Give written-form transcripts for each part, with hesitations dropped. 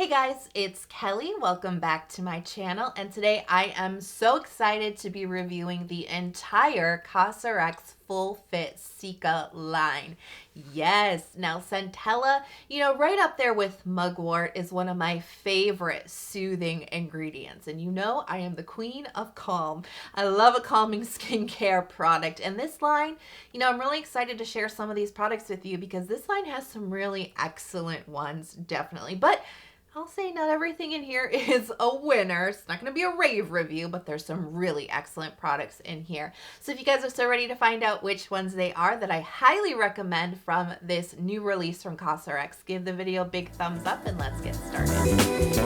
Hey guys, it's Kelly. Welcome back to my channel, and today I am so excited to be reviewing the entire Cosrx Full Fit Cica line. Yes, now centella, right up there with mugwort, is one of my favorite soothing ingredients. And I am the queen of calm. I love a calming skincare product. And this line, I'm really excited to share some of these products with you because this line has some really excellent ones, definitely. But I'll say not everything in here is a winner. It's not going to be a rave review, but there's some really excellent products in here. So if you guys are so ready to find out which ones they are that I highly recommend from this new release from Cosrx, give the video a big thumbs up and let's get started.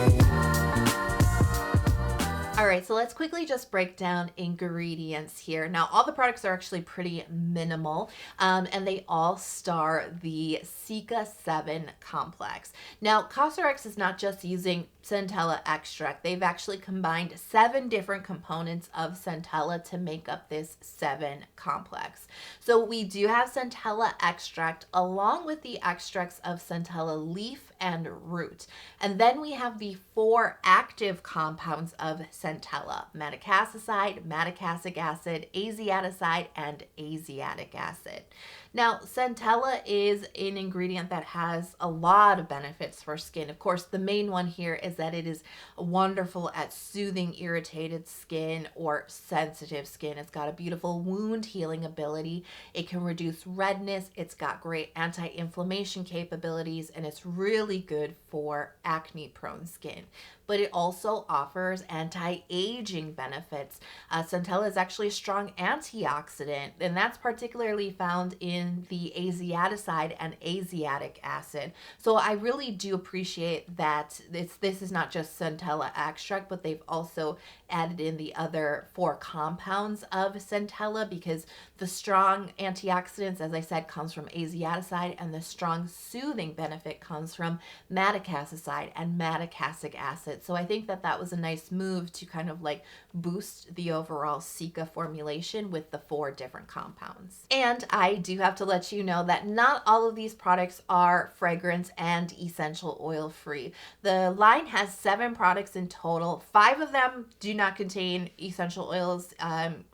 All right, so let's quickly just break down ingredients here. Now, all the products are actually pretty minimal, and they all star the Cica 7 complex. Now, Cosrx is not just using centella extract. They've actually combined 7 different components of centella to make up this 7 complex. So we do have centella extract along with the extracts of centella leaf and root. And then we have the 4 active compounds of centella: madecassoside, madecassic acid, aziaticide, and asiatic acid. Now, centella is an ingredient that has a lot of benefits for skin. Of course, the main one here is that it is wonderful at soothing irritated skin or sensitive skin. It's got a beautiful wound healing ability. It can reduce redness. It's got great anti-inflammation capabilities, and it's really good for acne-prone skin. But it also offers anti-aging benefits. Centella is actually a strong antioxidant, and that's particularly found in the aziaticide and asiatic acid. So I really do appreciate that this is not just centella extract, but they've also added in the other 4 compounds of centella, because the strong antioxidants, as I said, comes from aziaticide, and the strong soothing benefit comes from madecassoside and madecassic acid. So I think that was a nice move to kind of like boost the overall Cica formulation with the 4 different compounds. And I do have to let you know that not all of these products are fragrance and essential oil free. The line has 7 products in total. 5 of them do not contain essential oils,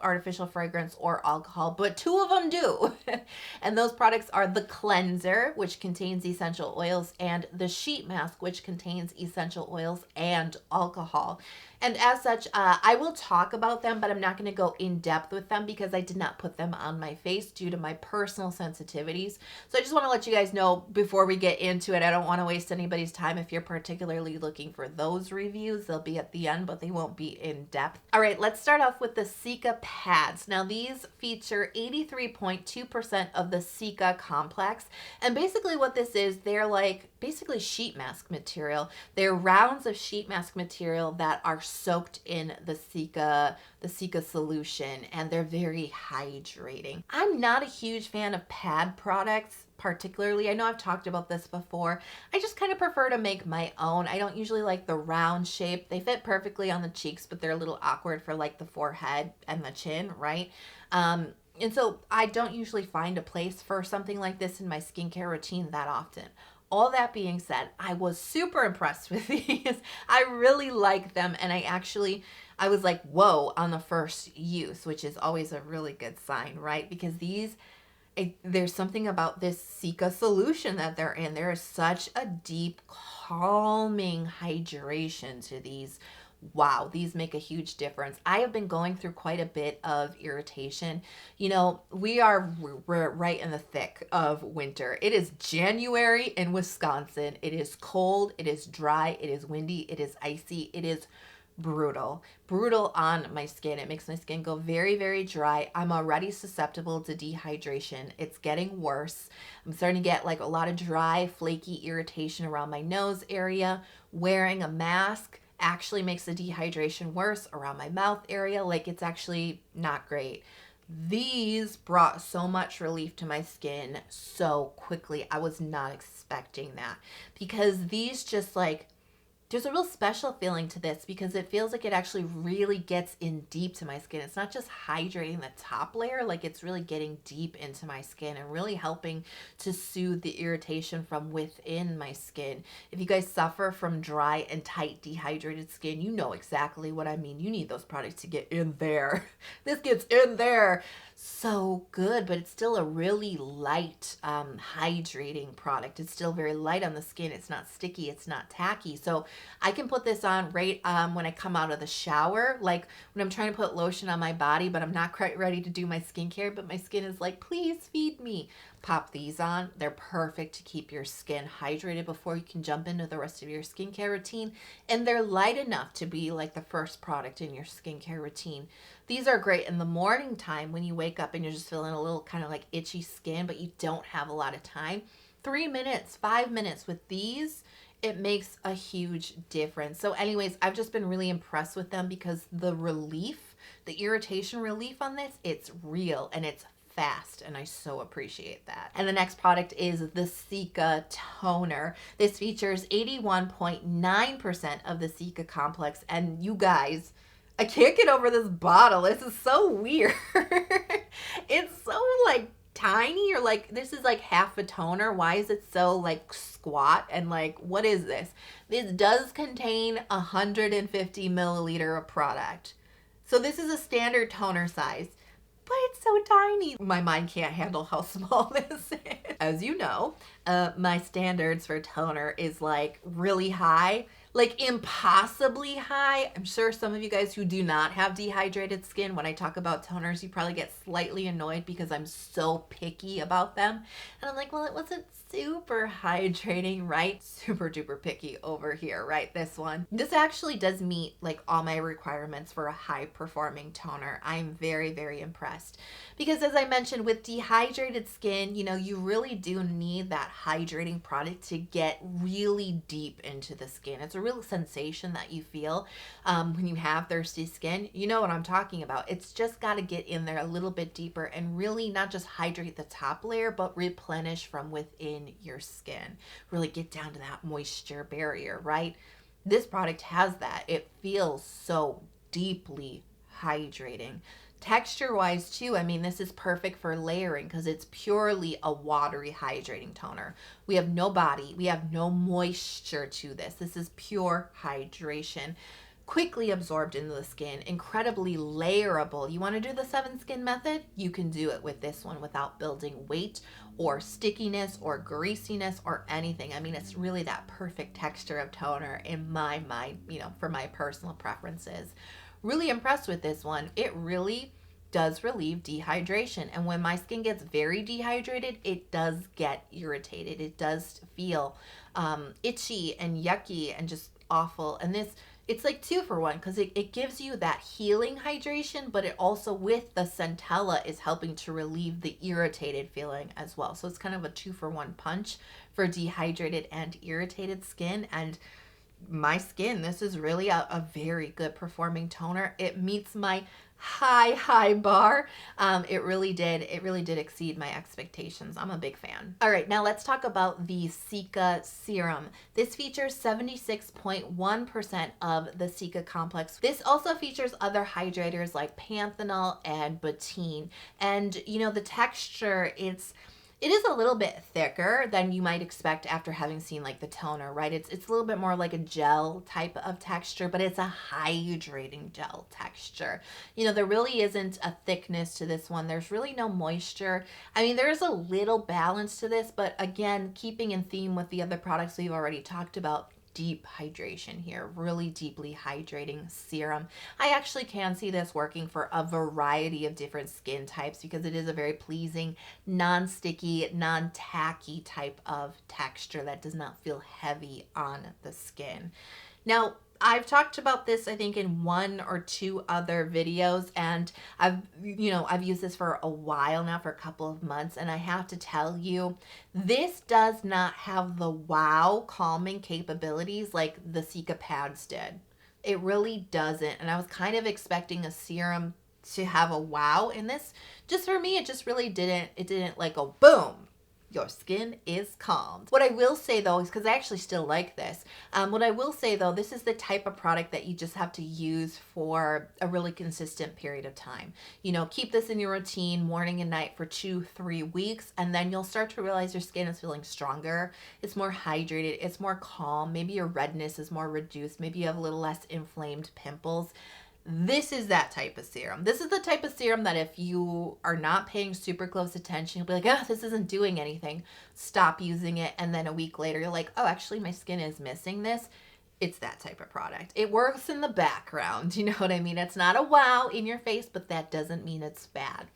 artificial fragrance, or alcohol, but 2 of them do. And those products are the cleanser, which contains essential oils, and the Sheetmask, which contains essential oils and alcohol. And as such, I will talk about them, but I'm not going to go in depth with them because I did not put them on my face due to my personal sensitivities. So I just want to let you guys know before we get into it, I don't want to waste anybody's time. If you're particularly looking for those reviews, they'll be at the end, but they won't be in depth. All right, let's start off with the Cica Pads. Now, these feature 83.2% of the Cica complex. And basically what this is, they're like basically sheet mask material. They're rounds of sheet mask material that are soaked in the Cica solution, and they're very hydrating. I'm not a huge fan of pad products particularly. I know I've talked about this before. I just kind of prefer to make my own. I don't usually like the round shape. They fit perfectly on the cheeks, but they're a little awkward for like the forehead and the chin, right? And so I don't usually find a place for something like this in my skincare routine that often. All that being said, I was super impressed with these. I really like them, and I was like, whoa, on the first use, which is always a really good sign, right? Because there's something about this Cica solution that they're in. There is such a deep, calming hydration to these. Wow, these make a huge difference. I have been going through quite a bit of irritation. We're right in the thick of winter. It is January in Wisconsin. It is cold, it is dry, it is windy, it is icy, it is brutal on my skin. It makes my skin go very, very dry. I'm already susceptible to dehydration. It's getting worse. I'm starting to get like a lot of dry, flaky irritation around my nose area. Wearing a mask actually makes the dehydration worse around my mouth area. Like, it's actually not great. These brought so much relief to my skin so quickly. I was not expecting that, because these just like There's a real special feeling to this because it feels like it actually really gets in deep to my skin. It's not just hydrating the top layer, like it's really getting deep into my skin and really helping to soothe the irritation from within my skin. If you guys suffer from dry and tight dehydrated skin, you know exactly what I mean. You need those products to get in there. This gets in there so good, but it's still a really light hydrating product. It's still very light on the skin. It's not sticky, it's not tacky. So I can put this on right when I come out of the shower, like when I'm trying to put lotion on my body, but I'm not quite ready to do my skincare, but my skin is like, please feed me. Pop these on. They're perfect to keep your skin hydrated before you can jump into the rest of your skincare routine. And they're light enough to be like the first product in your skincare routine. These are great in the morning time when you wake up and you're just feeling a little kind of like itchy skin, but you don't have a lot of time. 3 minutes, 5 minutes with these, it makes a huge difference. So anyways, I've just been really impressed with them because the relief, the irritation relief on this, it's real and it's fast, and I so appreciate that. And the next product is the Cica Toner. This features 81.9% of the Cica complex, and you guys, I can't get over this bottle. This is so weird. It's so like tiny, or like this is like half a toner. Why is it so like squat and like what is this? This does contain 150 milliliter of product. So this is a standard toner size, but it's so tiny. My mind can't handle how small this is. As you know, my standards for toner is like really high, like impossibly high. I'm sure some of you guys who do not have dehydrated skin, when I talk about toners, you probably get slightly annoyed because I'm so picky about them. And I'm like, well, it wasn't super hydrating, right? Super duper picky over here, right? This one. This actually does meet like all my requirements for a high performing toner. I'm very, very impressed because as I mentioned, with dehydrated skin, you know, you really do need that hydrating product to get really deep into the skin. It's a real sensation that you feel when you have thirsty skin. You know what I'm talking about. It's just got to get in there a little bit deeper and really not just hydrate the top layer, but replenish from within your skin. Really get down to that moisture barrier, right? This product has that. It feels so deeply hydrating. Texture wise too, I mean, this is perfect for layering because it's purely a watery hydrating toner. We have no body, we have no moisture to this. This is pure hydration. Quickly absorbed into the skin, incredibly layerable. You want to do the 7 skin method? You can do it with this one without building weight or stickiness or greasiness or anything. I mean, it's really that perfect texture of toner in my mind, you know, for my personal preferences. Really impressed with this one. It really does relieve dehydration. And when my skin gets very dehydrated, it does get irritated. It does feel itchy and yucky and just awful. And this, it's like 2 for 1 because it gives you that healing hydration, but it also with the centella is helping to relieve the irritated feeling as well. So it's kind of a 2 for 1 punch for dehydrated and irritated skin. And my skin, this is really a very good performing toner. It meets my high bar. It really did exceed my expectations. I'm a big fan. All right, now let's talk about the Cica Serum. This features 76.1% of the Cica complex. This also features other hydrators like panthenol and betaine. And you know, the texture, it is a little bit thicker than you might expect after having seen like the toner, right? It's a little bit more like a gel type of texture, but it's a hydrating gel texture. You know, there really isn't a thickness to this one. There's really no moisture. I mean, there's a little balance to this, but again, keeping in theme with the other products we've already talked about, deep hydration here, really deeply hydrating serum. I actually can see this working for a variety of different skin types because it is a very pleasing, non-sticky, non-tacky type of texture that does not feel heavy on the skin. Now, I've talked about this, I think, in 1 or 2 other videos, and I've used this for a while now, for a couple of months, and I have to tell you, this does not have the wow calming capabilities like the Cica Pads did. It really doesn't, and I was kind of expecting a serum to have a wow in this. Just for me, it just really didn't. It didn't like go boom. your skin is calmed. What I will say though is, because I actually still like this, what I will say though, this is the type of product that you just have to use for a really consistent period of time. You know, keep this in your routine morning and night for 2-3 weeks, and then you'll start to realize your skin is feeling stronger, it's more hydrated, it's more calm, maybe your redness is more reduced, maybe you have a little less inflamed pimples. This is that type of serum. This is the type of serum that if you are not paying super close attention, you'll be like, oh, this isn't doing anything. Stop using it. And then a week later, you're like, oh, actually, my skin is missing this. It's that type of product. It works in the background. You know what I mean? It's not a wow in your face, but that doesn't mean it's bad.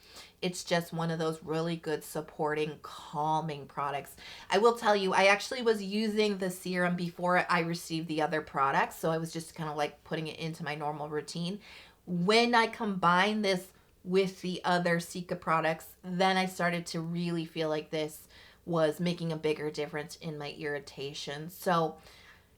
It's just one of those really good supporting, calming products. I will tell you, I actually was using the serum before I received the other products. So I was just kind of like putting it into my normal routine. When I combined this with the other Cica products, then I started to really feel like this was making a bigger difference in my irritation. So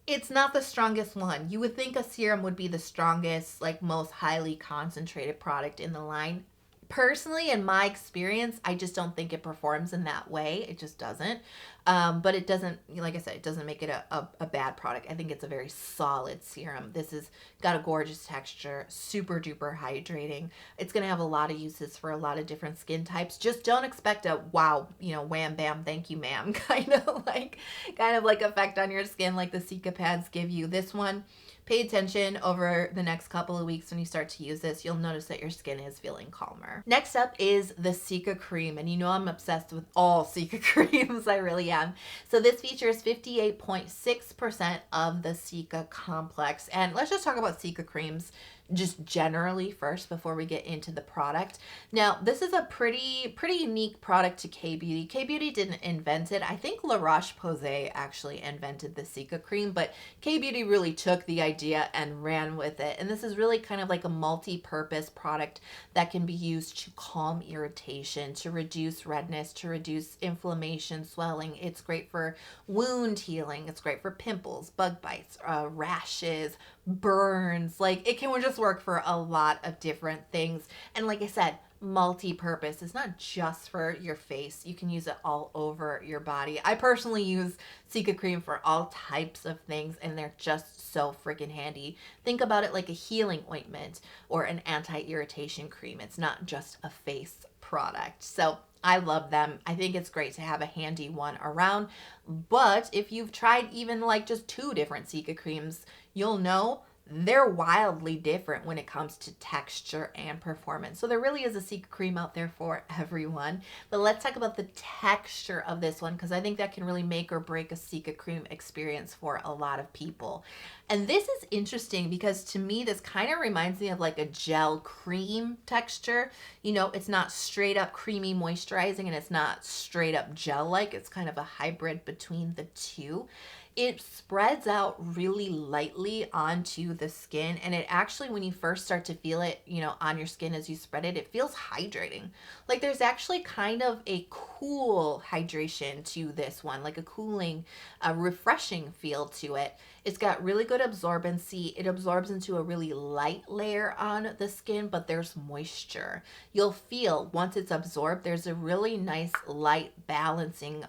it's not the strongest one. You would think a serum would be the strongest, like most highly concentrated product in the line. Personally, in my experience, I just don't think it performs in that way. It just doesn't. But it doesn't, like I said, it doesn't make it a bad product. I think it's a very solid serum. This has got a gorgeous texture, super duper hydrating. It's going to have a lot of uses for a lot of different skin types. Just don't expect a wow, you know, wham, bam, thank you, ma'am, kind of like effect on your skin like the Cica Pads give you. This one, pay attention over the next couple of weeks when you start to use this. You'll notice that your skin is feeling calmer. Next up is the Cica Cream. And you know I'm obsessed with all Cica creams. I really am. So this features 58.6% of the Cica complex. And let's just talk about Cica creams just generally first before we get into the product. Now, this is a pretty unique product to K-Beauty. K-Beauty didn't invent it. I think La Roche-Posay actually invented the Cica Cream, but K-Beauty really took the idea and ran with it. And this is really kind of like a multi-purpose product that can be used to calm irritation, to reduce redness, to reduce inflammation, swelling. It's great for wound healing. It's great for pimples, bug bites, rashes, burns. Like, it can just work for a lot of different things. And like I said, multi-purpose. It's not just for your face. You can use it all over your body. I personally use Cica Cream for all types of things, and they're just so freaking handy. Think about it like a healing ointment or an anti-irritation cream. It's not just a face product. So I love them. I think it's great to have a handy one around. But if you've tried even like just 2 different Cica creams, you'll know they're wildly different when it comes to texture and performance. So there really is a Cica cream out there for everyone. But let's talk about the texture of this one, because I think that can really make or break a Cica cream experience for a lot of people. And this is interesting because to me, this kind of reminds me of like a gel cream texture. You know, it's not straight up creamy moisturizing and it's not straight up gel-like. It's kind of a hybrid between the two. It spreads out really lightly onto the skin, and it actually, when you first start to feel it, you know, on your skin as you spread it, it feels hydrating. Like there's actually kind of a cool hydration to this one, like a cooling, refreshing feel to it. It's got really good absorbency. It absorbs into a really light layer on the skin, but there's moisture. You'll feel once it's absorbed, there's a really nice light balancing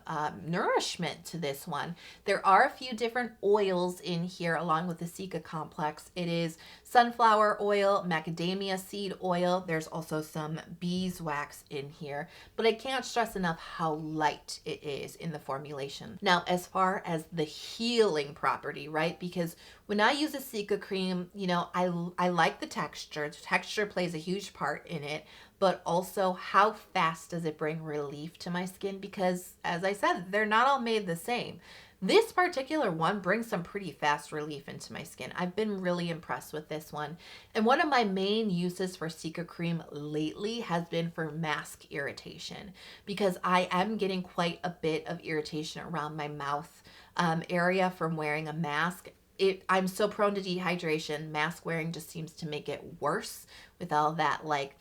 nourishment to this one. There are a few different oils in here along with the Cica complex. It is sunflower oil, macadamia seed oil. There's also some beeswax in here, but I can't stress enough how light it is in the formulation. Now, as far as the healing property, right? Because when I use a Cica cream, you know, I like the texture. Texture plays a huge part in it, but also how fast does it bring relief to my skin? Because as I said, they're not all made the same. This particular one brings some pretty fast relief into my skin. I've been really impressed with this one. And one of my main uses for Cica Cream lately has been for mask irritation, because I am getting quite a bit of irritation around my mouth area from wearing a mask. I'm so prone to dehydration. Mask wearing just seems to make it worse with all that like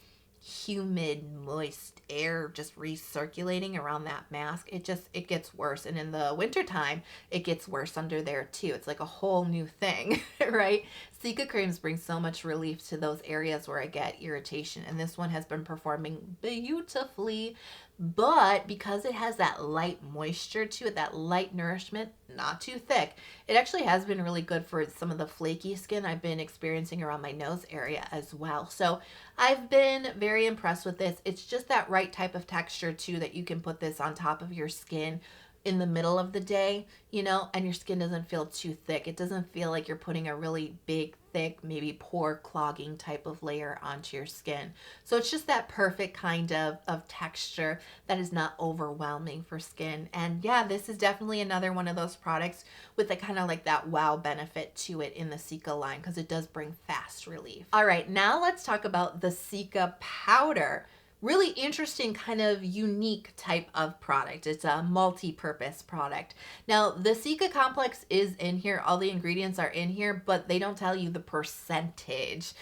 humid, moist air just recirculating around that mask. It gets worse. And in the wintertime, it gets worse under there too. It's like a whole new thing, right? Cica creams bring so much relief to those areas where I get irritation. And this one has been performing beautifully. but because it has that light moisture to it, that light nourishment, not too thick, it actually has been really good for some of the flaky skin I've been experiencing around my nose area as well. So I've been very impressed with this. It's just that right type of texture too, that you can put this on top of your skin in the middle of the day, you know, and your skin doesn't feel too thick. It doesn't feel like you're putting a really big, thick, maybe pore clogging type of layer onto your skin. So it's just that perfect kind of texture that is not overwhelming for skin. And yeah, this is definitely another one of those products with a kind of like that wow benefit to it in the Cica line, because it does bring fast relief. All right, now let's talk about the Cica Powder. Really interesting, kind of unique type of product. It's a multi-purpose product. Now, the Cica complex is in here. All the ingredients are in here, but they don't tell you the percentage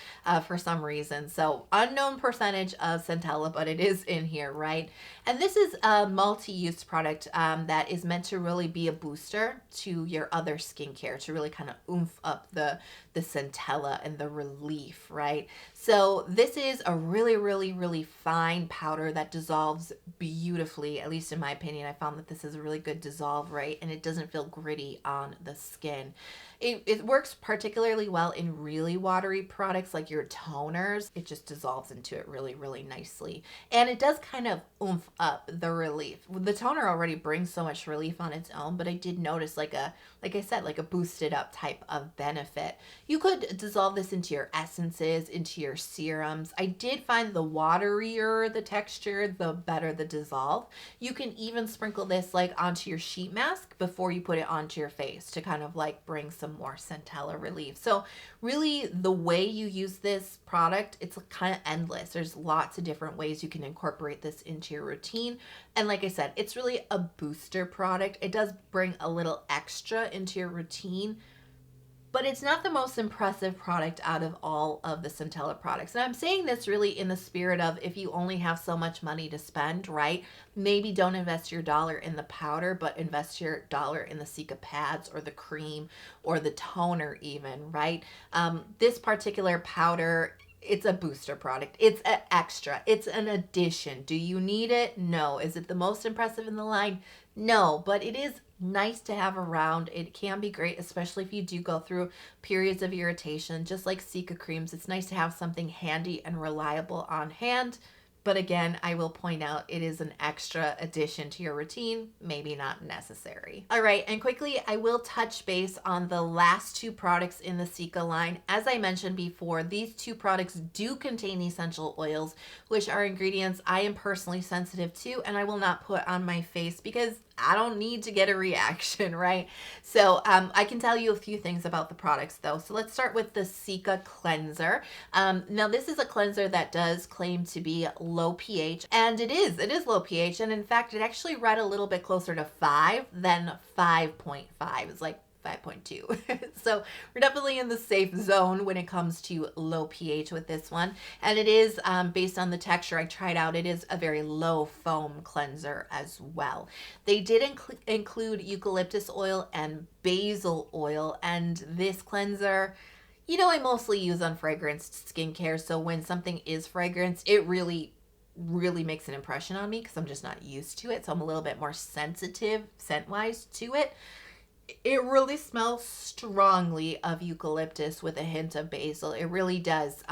for some reason. So unknown percentage of centella, but it is in here, right? And this is a multi-use product that is meant to really be a booster to your other skincare, to really kind of oomph up the centella and the relief, right? So this is a really, really, really fine powder that dissolves beautifully. At least in my opinion, I found that this is a really good dissolve rate, and it doesn't feel gritty on the skin. It works particularly well in really watery products like your toners. It just dissolves into it really, really nicely. And it does kind of oomph up the relief. The toner already brings so much relief on its own, but I did notice like I said, like a boosted up type of benefit. You could dissolve this into your essences, into your serums. I did find the waterier the texture, the better the dissolve. You can even sprinkle this like onto your sheet mask before you put it onto your face to kind of like bring some more centella relief. So really the way you use this product, it's kind of endless. There's lots of different ways you can incorporate this into your routine. And like I said, it's really a booster product. It does bring a little extra into your routine, but it's not the most impressive product out of all of the centella products. And I'm saying this really in the spirit of, if you only have so much money to spend, right? Maybe don't invest your dollar in the powder, but invest your dollar in the Cica Pads or the cream or the toner even, right? This particular powder, it's a booster product. It's an extra. It's an addition. Do you need it? No. Is it the most impressive in the line? No, but it is nice to have around. It can be great, especially if you do go through periods of irritation, just like Cica creams. It's nice to have something handy and reliable on hand. But again, I will point out it is an extra addition to your routine, maybe not necessary. All right, and quickly, I will touch base on the last two products in the Cica line. As I mentioned before, these two products do contain essential oils, which are ingredients I am personally sensitive to, and I will not put on my face because I don't need to get a reaction, right? So I can tell you a few things about the products though. So let's start with the Cica cleanser. Now this is a cleanser that does claim to be low pH, and it is low pH. And in fact, it actually read a little bit closer to 5 than 5.5. It's like 5.2. So we're definitely in the safe zone when it comes to low pH with this one. And it is based on the texture I tried out, it is a very low foam cleanser as well. They did include eucalyptus oil and basil oil, and this cleanser, you know, I mostly use unfragranced skincare. So when something is fragranced, it really makes an impression on me because I'm just not used to it. So I'm a little bit more sensitive scent-wise to it. It really smells strongly of eucalyptus with a hint of basil. It really does.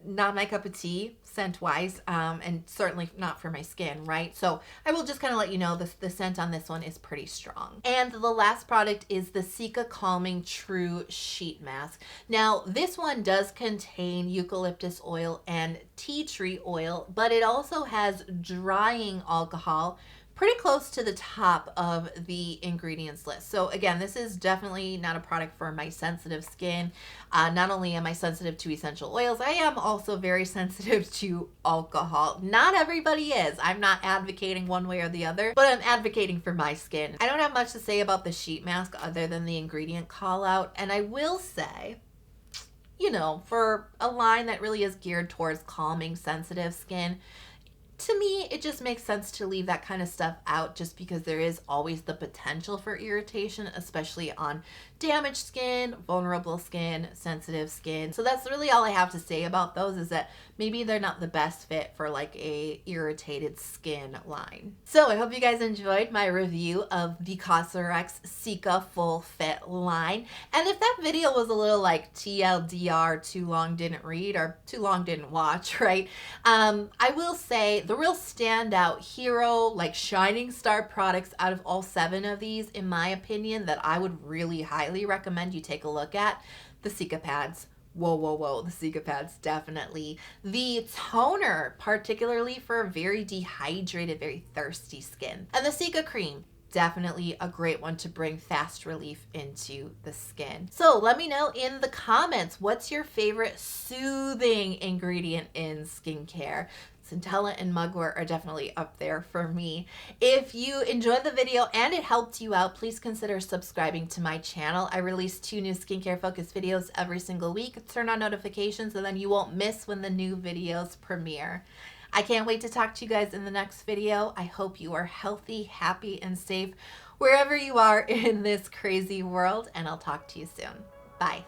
Not my cup of tea scent-wise, and certainly not for my skin, right? So I will just kind of let you know the scent on this one is pretty strong. And the last product is the Cica Calming True Sheet Mask. Now, this one does contain eucalyptus oil and tea tree oil, but it also has drying alcohol pretty close to the top of the ingredients list. So again, this is definitely not a product for my sensitive skin. Not only am I sensitive to essential oils, I am also very sensitive to alcohol. Not everybody is. I'm not advocating one way or the other, but I'm advocating for my skin. I don't have much to say about the sheet mask other than the ingredient call out. And I will say, you know, for a line that really is geared towards calming sensitive skin, To me, it just makes sense to leave that kind of stuff out just because there is always the potential for irritation, especially on damaged skin, vulnerable skin, sensitive skin. So that's really all I have to say about those, is that maybe they're not the best fit for like a irritated skin line. So I hope you guys enjoyed my review of the Cosrx Cica Full Fit line. And if that video was a little like TLDR, too long didn't read or too long didn't watch, right? I will say the real standout hero, like shining star products out of all 7 of these, in my opinion, that I would really highly recommend you take a look at, the Cica Pads. Whoa, whoa, whoa, the Cica Pads, definitely. The toner, particularly for very dehydrated, very thirsty skin. And the Cica Cream, definitely a great one to bring fast relief into the skin. So let me know in the comments, what's your favorite soothing ingredient in skincare? Centella and mugwort are definitely up there for me. If you enjoyed the video and it helped you out, please consider subscribing to my channel. I release 2 new skincare focused videos every single week. Turn on notifications and then you won't miss when the new videos premiere. I can't wait to talk to you guys in the next video. I hope you are healthy, happy, and safe wherever you are in this crazy world, and I'll talk to you soon. Bye.